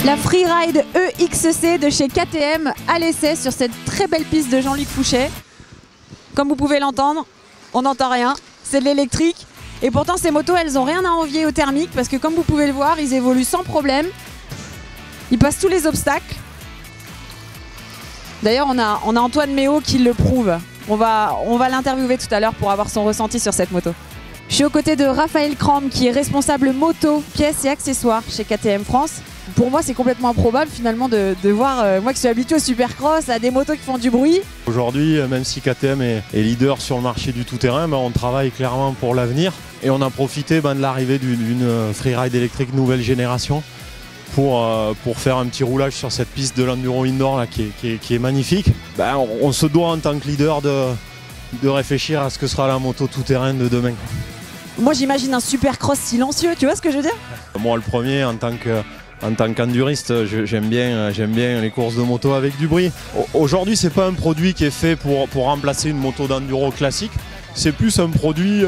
La Freeride EXC de chez KTM à l'essai sur cette très belle piste de Jean-Luc Fouchet. Comme vous pouvez l'entendre, on n'entend rien, c'est de l'électrique. Et pourtant ces motos, elles n'ont rien à envier aux thermiques parce que comme vous pouvez le voir, ils évoluent sans problème. Ils passent tous les obstacles. D'ailleurs, on a Antoine Méo qui le prouve. On va l'interviewer tout à l'heure pour avoir son ressenti sur cette moto. Je suis aux côtés de Raphaël Crambe qui est responsable moto, pièces et accessoires chez KTM France. Pour moi, c'est complètement improbable finalement de voir, moi qui suis habitué au supercross, à des motos qui font du bruit. Aujourd'hui, même si KTM est leader sur le marché du tout-terrain, on travaille clairement pour l'avenir. Et on a profité de l'arrivée d'une freeride électrique nouvelle génération pour faire un petit roulage sur cette piste de l'enduro indoor là, qui est magnifique. On se doit en tant que leader de réfléchir à ce que sera la moto tout-terrain de demain. Moi j'imagine un supercross silencieux, tu vois ce que je veux dire? Moi le premier, en tant qu'enduriste, j'aime bien les courses de moto avec du bruit. Aujourd'hui, c'est pas un produit qui est fait pour remplacer une moto d'enduro classique. C'est plus un produit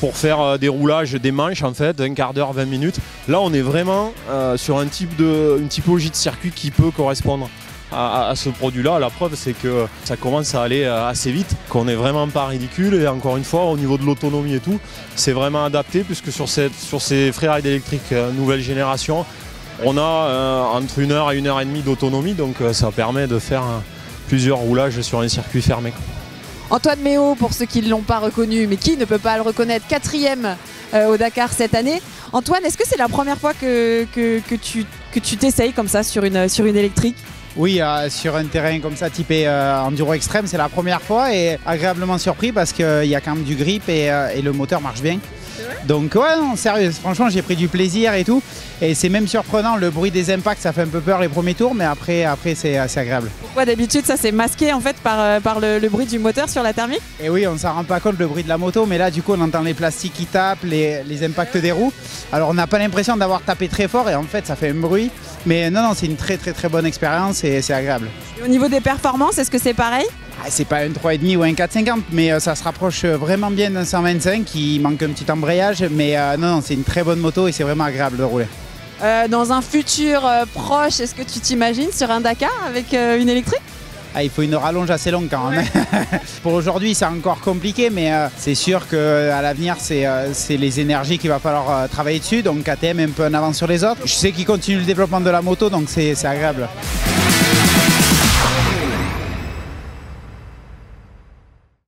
pour faire des roulages, des manches en fait, d'un quart d'heure, 20 minutes. Là, on est vraiment sur une typologie de circuit qui peut correspondre à ce produit-là. La preuve, c'est que ça commence à aller assez vite, qu'on n'est vraiment pas ridicule. Et encore une fois, au niveau de l'autonomie et tout, c'est vraiment adapté puisque sur ces freerides électriques nouvelle génération, on a entre 1 heure et 1 heure et demie d'autonomie, donc ça permet de faire plusieurs roulages sur un circuit fermé. Antoine Méo, pour ceux qui ne l'ont pas reconnu, mais qui ne peut pas le reconnaître, 4e au Dakar cette année. Antoine, est-ce que c'est la première fois que tu t'essayes comme ça sur une électrique? Oui, sur un terrain comme ça, typé enduro extrême, c'est la première fois et agréablement surpris parce qu'il y a quand même du grip et le moteur marche bien. Donc ouais, non, sérieux, franchement j'ai pris du plaisir et tout. Et c'est même surprenant, le bruit des impacts, ça fait un peu peur les premiers tours, mais après c'est assez agréable. Pourquoi d'habitude ça c'est masqué en fait par le bruit du moteur sur la thermique? Et oui, on s'en rend pas compte le bruit de la moto, mais là du coup on entend les plastiques qui tapent, les impacts des roues. Alors on n'a pas l'impression d'avoir tapé très fort et en fait ça fait un bruit. Mais non, c'est une très bonne expérience et c'est agréable. Et au niveau des performances, est-ce que c'est pareil? C'est pas un 3,5 ou un 4,50, mais ça se rapproche vraiment bien d'un 125, il manque un petit embrayage, mais non, c'est une très bonne moto et c'est vraiment agréable de rouler. Dans un futur proche, est-ce que tu t'imagines sur un Dakar avec une électrique? Il faut une rallonge assez longue quand même. Pour aujourd'hui, c'est encore compliqué, mais c'est sûr qu'à l'avenir, c'est les énergies qu'il va falloir travailler dessus. Donc KTM est un peu en avance sur les autres. Je sais qu'il continue le développement de la moto, donc c'est agréable.